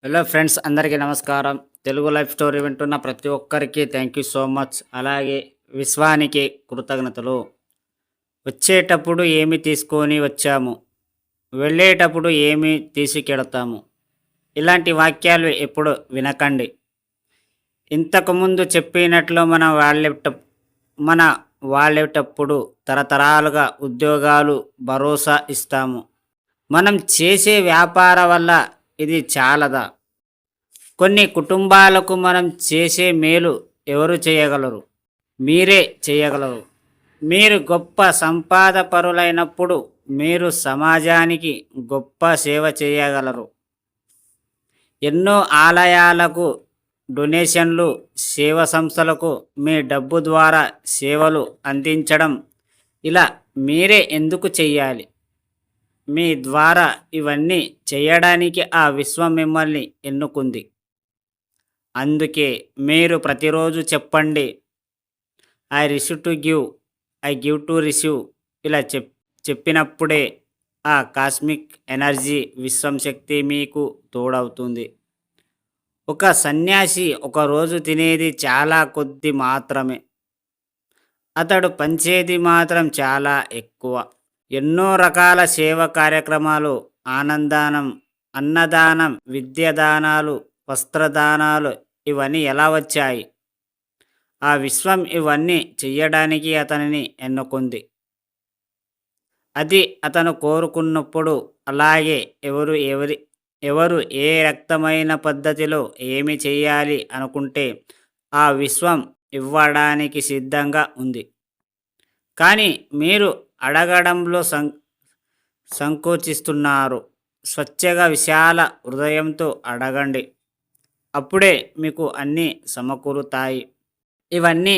Hello friends, అందరికీ నమస్కారం. Telugu life story వింటున్న ప్రతి ఒక్కరికి థ్యాంక్ యూ సో మచ్. అలాగే విశ్వానికి కృతజ్ఞతలు. వచ్చేటప్పుడు ఏమి తీసుకొని వచ్చాము, వెళ్ళేటప్పుడు ఏమి తీసుకెడతాము. ఇలాంటి వాక్యాలు ఎప్పుడు వినకండి. ఇంతకుముందు చెప్పినట్లు మన వాళ్ళేటప్పుడు తరతరాలుగా ఉద్యోగాలు భరోసా ఇస్తాము. మనం చేసే వ్యాపార వల్ల ఇది చాలదా? కొన్ని కుటుంబాలకు మనం చేసే మేలు ఎవరు చేయగలరు? మీరే చేయగలరు. మీరు గొప్ప సంపాదపరులైనప్పుడు మీరు సమాజానికి గొప్ప సేవ చేయగలరు. ఎన్నో ఆలయాలకు డొనేషన్లు, సేవ సంస్థలకు మీ డబ్బు ద్వారా సేవలు అందించడం, ఇలా మీరే ఎందుకు చెయ్యాలి? మీ ద్వారా ఇవన్నీ చేయడానికి ఆ విశ్వం మిమ్మల్ని ఎన్నుకుంది. అందుకే మీరు ప్రతిరోజు చెప్పండి, I receive to give, I give to receive. ఇలా చెప్పినప్పుడే ఆ కాస్మిక్ ఎనర్జీ, విశ్వం శక్తి మీకు తోడవుతుంది. ఒక సన్యాసి ఒకరోజు తినేది చాలా కొద్ది మాత్రమే, అతడు పంచేది మాత్రం చాలా ఎక్కువ. ఎన్నో రకాల సేవ కార్యక్రమాలు, ఆనందానం, అన్నదానం, విద్యదానాలు, వస్త్రదానాలు, ఇవన్నీ ఎలా వచ్చాయి? ఆ విశ్వం ఇవన్నీ చెయ్యడానికి అతనిని ఎన్నుకుంది. అది అతను కోరుకున్నప్పుడు. అలాగే ఎవరు ఏ రక్తమైన పద్ధతిలో ఏమి చెయ్యాలి అనుకుంటే ఆ విశ్వం ఇవ్వడానికి సిద్ధంగా ఉంది. కానీ మీరు అడగడంలో సంకోచిస్తున్నారు. స్వచ్ఛగా విశాల హృదయంతో అడగండి. అప్పుడే మీకు అన్నీ సమకూరుతాయి. ఇవన్నీ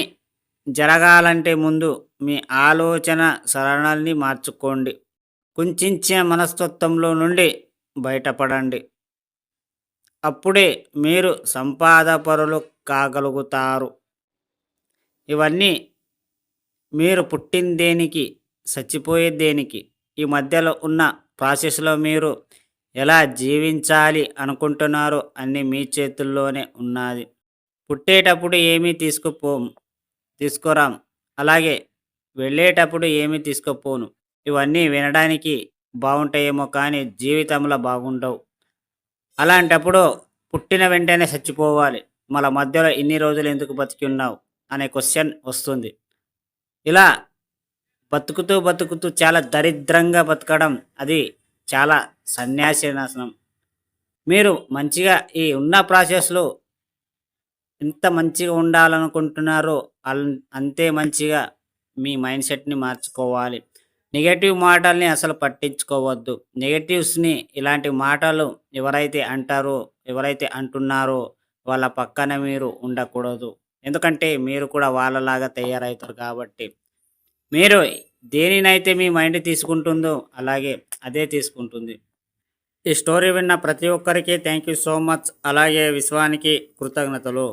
జరగాలంటే ముందు మీ ఆలోచన సరళాన్ని మార్చుకోండి. కుంచించిన మనస్తత్వంలో నుండి బయటపడండి. అప్పుడే మీరు సంపాదపరులు కాగలుగుతారు. ఇవన్నీ మీరు పుట్టిందేనికి, చచ్చిపోయేదేనికి, ఈ మధ్యలో ఉన్న ప్రాసెస్లో మీరు ఎలా జీవించాలి అనుకుంటున్నారో అన్నీ మీ చేతుల్లోనే ఉన్నది. పుట్టేటప్పుడు ఏమీ తీసుకురాం, అలాగే వెళ్ళేటప్పుడు ఏమీ తీసుకుపోను. ఇవన్నీ వినడానికి బాగుంటాయేమో కానీ జీవితంలో బాగుండవు. అలాంటప్పుడు పుట్టిన వెంటనే చచ్చిపోవాలి, మళ్ళీ మధ్యలో ఇన్ని రోజులు ఎందుకు బతికి ఉన్నావు అనే క్వశ్చన్ వస్తుంది. ఇలా బతుకుతూ బతుకుతూ చాలా దరిద్రంగా బతకడం, అది చాలా సన్యాసి నాశనం. మీరు మంచిగా ఈ ఉన్న ప్రాసెస్లో ఎంత మంచిగా ఉండాలనుకుంటున్నారో అంతే మంచిగా మీ మైండ్ సెట్ని మార్చుకోవాలి. నెగటివ్ మాటల్ని అసలు పట్టించుకోవద్దు. నెగటివ్స్ని, ఇలాంటి మాటలు ఎవరైతే అంటారో, ఎవరైతే అంటున్నారో వాళ్ళ పక్కన మీరు ఉండకూడదు. ఎందుకంటే మీరు కూడా వాళ్ళలాగా తయారవుతారు కాబట్టి. మీరు దేనినైతే మీ మైండ్ తీసుకుంటుందో అలాగే అదే తీసుకుంటుంది. ఈ స్టోరీ విన్న ప్రతి ఒక్కరికి థ్యాంక్ యూ సో మచ్. అలాగే విశ్వానికి కృతజ్ఞతలు.